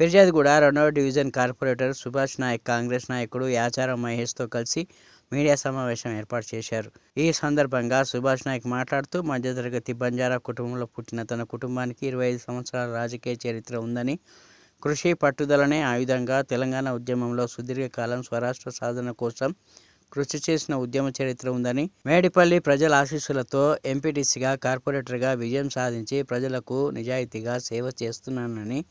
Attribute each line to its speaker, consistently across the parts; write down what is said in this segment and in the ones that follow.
Speaker 1: ఫిర్యాదుగూడ 2వ division corporator Subhash Naik Congress నాయకుడు యాచారం మహేష్తో కలిసి మీడియా సమావేశం ఏర్పాటు చేశారు. ఈ సందర్భంగా సుభాష్ నాయక్ మాట్లాడుతూ మధ్యతరగతి బంజారా కుటుంబంలో పుట్టిన తన కుటుంబానికి 25 సంవత్సరాల రాజకీయ చరిత్ర ఉందని, కృషి పట్టుదలనే ఆయుధంగా తెలంగాణ ఉద్యమంలో సుదీర్ఘకాలం స్వరాష్ట్ర సాధన కోసం కృషి చేసిన ఉద్యమ చరిత్ర ఉందని, మేడిపల్లి ప్రజల ఆశీస్సులతో ఎంపీటీసీగా కార్పొరేటర్గా విజయం సాధించి ప్రజలకు నిజాయితీగా సేవ చేస్తున్నానని,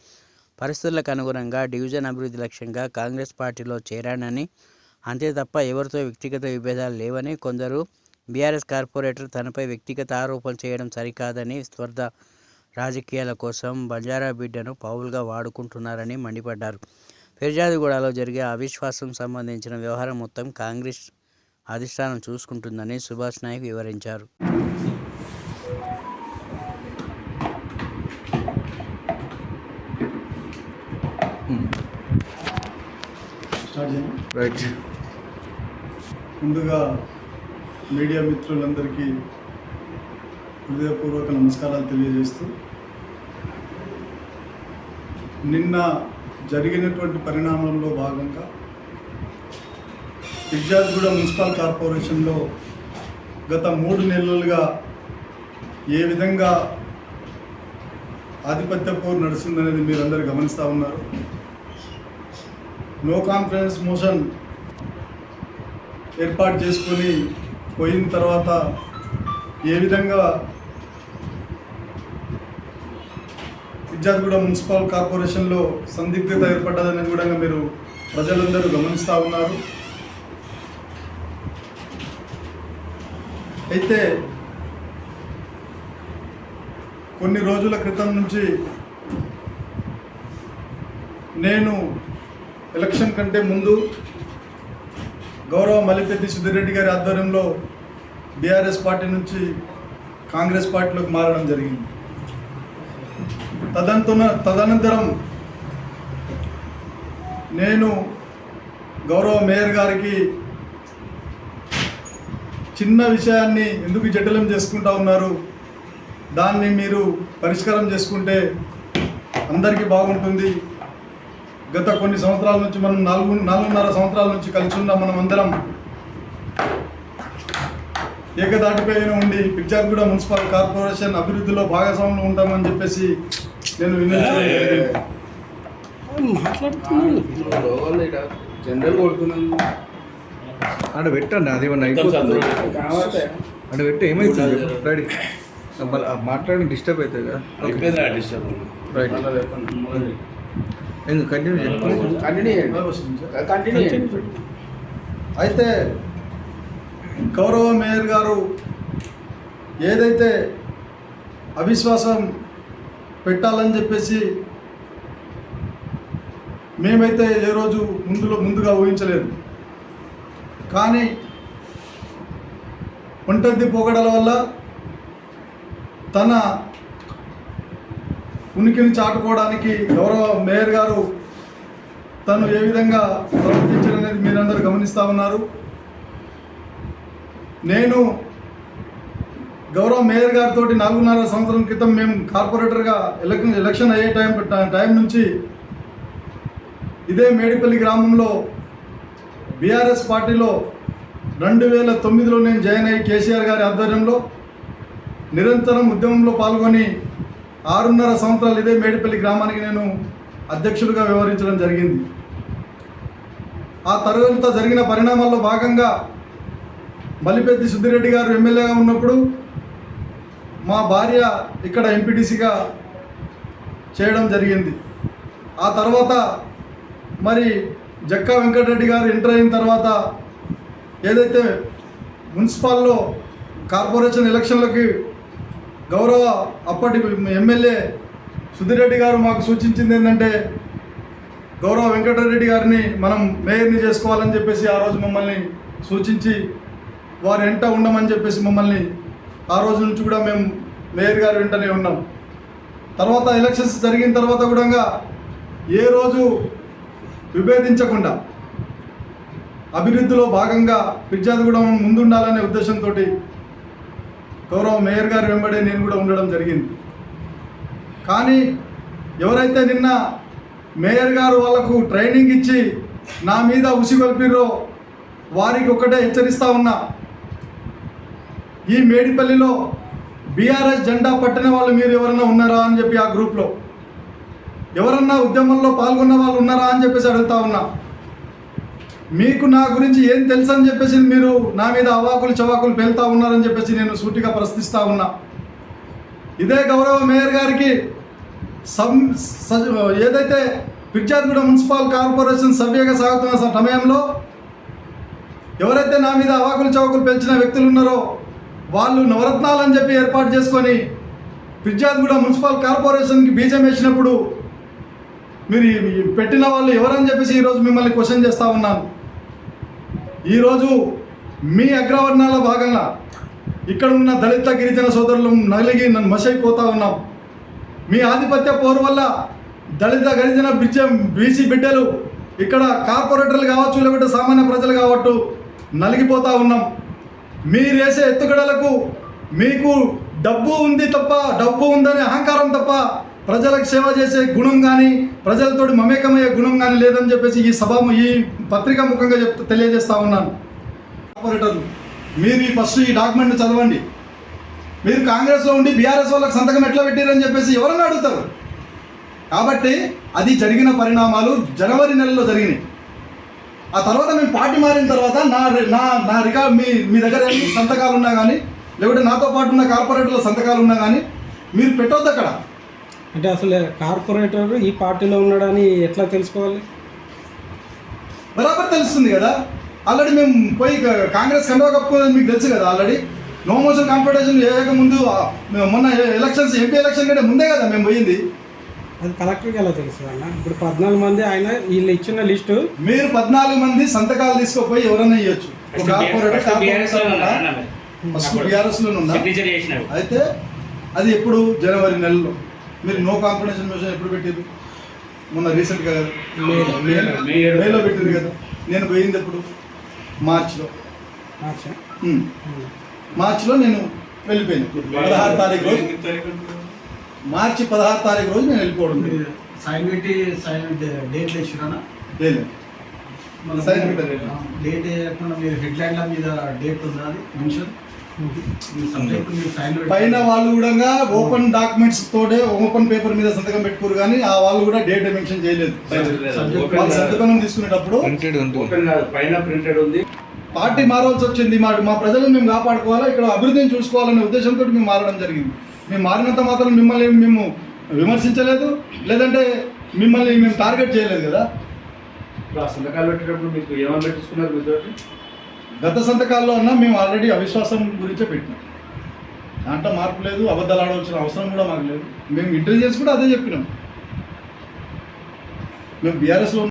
Speaker 1: పరిస్థితులకు అనుగుణంగా డివిజన్ అభివృద్ధి లక్ష్యంగా కాంగ్రెస్ పార్టీలో చేరానని, అంతే తప్ప ఎవరితో వ్యక్తిగత విభేదాలు లేవని, కొందరు బీఆర్ఎస్ కార్పొరేటర్ తనపై వ్యక్తిగత ఆరోపణలు చేయడం సరికాదని, స్వార్థ రాజకీయాల కోసం బంజారా బిడ్డను పావులుగా వాడుకుంటున్నారని మండిపడ్డారు. ఫిర్యాదుగూడలో జరిగే అవిశ్వాసం సంబంధించిన వ్యవహారం మొత్తం కాంగ్రెస్ అధిష్టానం చూసుకుంటుందని సుభాష్ నాయక్ వివరించారు.
Speaker 2: రైట్. ముందుగా మీడియా మిత్రులందరికీ హృదయపూర్వక నమస్కారాలు తెలియజేస్తూ, నిన్న జరిగినటువంటి పరిణామంలో భాగంగా ఫిర్యాదుగూడ మున్సిపల్ కార్పొరేషన్లో గత 3 నెలలుగా ఏ విధంగా ఆధిపత్య పోరు నడుస్తుందనేది మీరందరూ గమనిస్తూ ఉన్నారు. నో కాన్ఫిడెన్స్ మోషన్ ఏర్పాటు చేసుకొని పోయిన తర్వాత ఏ విధంగా ఫిర్యాదుగూడ మున్సిపల్ కార్పొరేషన్లో సందిగ్ధత ఏర్పడ్డదని కూడా మీరు ప్రజలందరూ గమనిస్తూ ఉన్నారు. అయితే కొన్ని రోజుల క్రితం నుంచి నేను ఎలక్షన్ కంటే ముందు గౌరవ మల్లిపెద్ది సుధీర్ రెడ్డి గారి ఆధ్వర్యంలో బీఆర్ఎస్ పార్టీ నుంచి కాంగ్రెస్ పార్టీలోకి మారడం జరిగింది. తదనంతరం నేను గౌరవ మేయర్ గారికి చిన్న విషయాన్ని ఎందుకు జటిలం చేసుకుంటా ఉన్నారు, దాన్ని మీరు పరిష్కారం చేసుకుంటే అందరికీ బాగుంటుంది. గత కొన్ని సంవత్సరాల నుంచి మనం 4.5 సంవత్సరాల నుంచి కలిసి ఉన్న మనం అందరం ఏకదాటిపైన ఉండి ఫిర్యాదుగూడ మున్సిపల్ కార్పొరేషన్ అభివృద్ధిలో భాగస్వాములు ఉంటామని చెప్పేసి నేను
Speaker 3: అక్కడ పెట్టండి, అది ఏమన్నా అయిపోతుంది అక్కడ పెట్టి ఏమైతుంది రెడీ మాట్లాడి డిస్టర్బ్ అవుతుంది కదా. Right,
Speaker 2: continue. అయితే గౌరవ మేయర్ గారు ఏదైతే అవిశ్వాసం పెట్టాలని చెప్పేసి మేమైతే ఏ రోజు ముందుగా ఊహించలేదు. కానీ ఒంటరి పోగడల వల్ల తన ఉనికిని చాటుకోవడానికి గౌరవ మేయర్ గారు తను ఏ విధంగా ప్రవర్తించారనేది మీరందరూ గమనిస్తూ ఉన్నారు. నేను గౌరవ మేయర్ గారితో 4.5 సంవత్సరం క్రితం మేము కార్పొరేటర్గా ఎలక్షన్ అయ్యే టైం నుంచి ఇదే మేడిపల్లి గ్రామంలో బీఆర్ఎస్ పార్టీలో 2009లో నేను జాయిన్ అయ్యి కేసీఆర్ గారి ఆధ్వర్యంలో నిరంతరం ఉద్యమంలో పాల్గొని 6.5 సంవత్సరాలు ఇదే మేడిపల్లి గ్రామానికి నేను అధ్యక్షుడిగా వ్యవహరించడం జరిగింది. ఆ తర్వాత జరిగిన పరిణామాల్లో భాగంగా మల్లిపెద్ది సుధీర్ రెడ్డి గారు ఎమ్మెల్యేగా ఉన్నప్పుడు మా భార్య ఇక్కడ ఎంపీటీసీగా చేయడం జరిగింది. ఆ తర్వాత మరి జక్కా వెంకటరెడ్డి గారు ఎంటర్ అయిన తర్వాత ఏదైతే మున్సిపాల్లో కార్పొరేషన్ ఎలక్షన్లకి గౌరవ అప్పటి ఎమ్మెల్యే సుధీర్ రెడ్డి గారు మాకు సూచించింది ఏంటంటే గౌరవ వెంకటరెడ్డి గారిని మనం మేయర్ని చేసుకోవాలని చెప్పేసి ఆ రోజు మమ్మల్ని సూచించి వారు వెంట ఉండమని చెప్పేసి మమ్మల్ని ఆ రోజు నుంచి కూడా మేము మేయర్ గారు వెంటనే ఉన్నాం. తర్వాత ఎలక్షన్స్ జరిగిన తర్వాత కూడా ఏ రోజు విభేదించకుండా అభివృద్ధిలో భాగంగా ఫిర్యాదుగూడ ముందుండాలనే ఉద్దేశంతో గౌరవ మేయర్ గారు వెంబడే నేను కూడా ఉండడం జరిగింది. కానీ ఎవరైతే నిన్న మేయర్ గారు వాళ్ళకు ట్రైనింగ్ ఇచ్చి నా మీద ఉసిగొల్పిర్రో వారికి ఒకటే హెచ్చరిస్తా ఉన్నా, ఈ మేడిపల్లిలో బీఆర్ఎస్ జెండా పట్టిన వాళ్ళు మీరు ఎవరన్నా ఉన్నారా అని చెప్పి ఆ గ్రూప్లో ఎవరన్నా ఉద్యమంలో పాల్గొన్న వాళ్ళు ఉన్నారా అని చెప్పేసి అడుగుతా ఉన్నా. మీకు నా గురించి ఏం తెలుసు అని చెప్పేసి మీరు నా మీద అవాకులు చవాకులు పేలుతా ఉన్నారని చెప్పేసి నేను సూటిగా ప్రశ్నిస్తూ ఉన్నా. ఇదే గౌరవ మేయర్ గారికి ఏదైతే పిర్జాద్గూడ మున్సిపల్ కార్పొరేషన్ సభ్యగా సాగుతున్న సమయంలో ఎవరైతే నా మీద అవాకులు చవాకులు పెంచిన వ్యక్తులు ఉన్నారో వాళ్ళు నవరత్నాలని చెప్పి ఏర్పాటు చేసుకొని పిర్జాద్గూడ మున్సిపల్ కార్పొరేషన్కి బీజం వేసినప్పుడు మీరు పెట్టిన వాళ్ళు ఎవరని చెప్పేసి ఈరోజు మిమ్మల్ని క్వశ్చన్ చేస్తూ ఉన్నాను. ఈరోజు మీ అగ్రవర్ణాల భాగంగా ఇక్కడ ఉన్న దళిత గిరిజన సోదరులు నలిగి నన్ను మసైపోతూ ఉన్నాం. మీ ఆధిపత్య పోరు వల్ల దళిత గిరిజన బీసీ బిడ్డలు ఇక్కడ కార్పొరేటర్లు కావచ్చు, లేకపోతే సామాన్య ప్రజలు కావచ్చు నలిగిపోతూ ఉన్నాం. మీరు వేసే ఎత్తుగడలకు మీకు డబ్బు ఉంది తప్ప, డబ్బు ఉందనే అహంకారం తప్ప ప్రజలకు సేవ చేసే గుణం కానీ ప్రజలతోటి మమేకమయ్యే గుణం కానీ లేదని చెప్పేసి ఈ పత్రికా ముఖంగా తెలియజేస్తూ ఉన్నాను. కార్పొరేటర్లు మీరు ఫస్ట్ ఈ డాక్యుమెంట్ చదవండి. మీరు కాంగ్రెస్లో ఉండి బీఆర్ఎస్ వాళ్ళకి సంతకం ఎట్లా పెట్టారని చెప్పేసి ఎవరన్నా అడుగుతారు. కాబట్టి అది జరిగిన పరిణామాలు జనవరి నెలలో జరిగినాయి. ఆ తర్వాత మేము పార్టీ మారిన తర్వాత నా రికార్డ్ మీ దగ్గర ఎన్ని సంతకాలు ఉన్నా కానీ, లేకపోతే నాతో పాటు ఉన్న కార్పొరేటర్ల సంతకాలు ఉన్నా కానీ మీరు పెట్టొద్దు అక్కడ.
Speaker 4: అంటే అసలు కార్పొరేటర్ ఈ పార్టీలో ఉన్నాడని ఎట్లా తెలుసుకోవాలి?
Speaker 2: బరాబర్ తెలుస్తుంది కదా. ఆల్రెడీ మేము పోయి కాంగ్రెస్ కండువా కప్పుకోదని మీకు తెలుసు కదా. ఆల్రెడీ నో మోషన్ కాంపిటీషన్ వేయక ముందు మొన్న ఎలక్షన్స్ ఎంపీ ఎలక్షన్ కంటే ముందే కదా మేము పోయింది.
Speaker 4: అది కలెక్టర్కి ఎలా తెలుసు అన్న? ఇప్పుడు 14 మంది ఆయన వీళ్ళు ఇచ్చిన లిస్టు,
Speaker 2: మీరు 14 మంది సంతకాలు తీసుకోపోయి ఎవరైనా ఇవ్వచ్చు. ఫస్ట్ బీఆర్ఎస్లో ఉన్నా. అయితే అది ఎప్పుడు జనవరి నెలలో మీరు నో కాంపిటీషన్ మోషన్ ఎప్పుడు పెట్టారు? మొన్న రీసెంట్గా మేలో పెట్టారు కదా. నేను పోయింది ఎప్పుడు? మార్చిలో నేను వెళ్ళిపోయాను. 16 తారీఖు రోజు, మార్చి 16 తారీఖు రోజు నేను వెళ్ళిపోవడం.
Speaker 5: సైన్ పెట్టి డేట్లు ఇచ్చినా
Speaker 2: లేదు, సైన్ పెట్టారు.
Speaker 5: డేట్ వేయకుండా మీరు హెడ్లైన్ల మీద డేట్ ఉందా అది మెన్షన్?
Speaker 2: పైన వాళ్ళు కూడా ఓపెన్ డాక్యుమెంట్స్ తోటే ఓపెన్ పేపర్ మీద సంతకం పెట్టుకోరు, కానీ ఆ వాళ్ళు కూడా డేట్ మెన్షన్ చేయలేదు. వాళ్ళు సంతకం తీసుకునేటప్పుడు
Speaker 6: పైన ప్రింటెడ్ ఉంది.
Speaker 2: పార్టీ మారవలసి వచ్చింది. మా ప్రజలను మేము కాపాడుకోవాలా, ఇక్కడ అభివృద్ధిని చూసుకోవాలనే ఉద్దేశంతో మేము మారడం జరిగింది. మేము మారినంత మాత్రం మిమ్మల్ని మేము విమర్శించలేదు, లేదంటే మిమ్మల్ని మేము టార్గెట్ చేయలేదు కదా.
Speaker 6: సంతకాలు పెట్టేటప్పుడు మీకు ఏమని పెట్టించుకున్నారు? మీతో
Speaker 2: గత సంతకాల్లో అన్నా మేము ఆల్రెడీ అవిశ్వాసం గురించే పెట్టినాం. దాంట్లో మార్పు లేదు, అబద్ధాలు ఆడవలసిన అవసరం కూడా మాకు లేదు. మేము ఇంటెలిజెన్స్ కూడా అదే చెప్పినాం. మేము బీఆర్ఎస్లో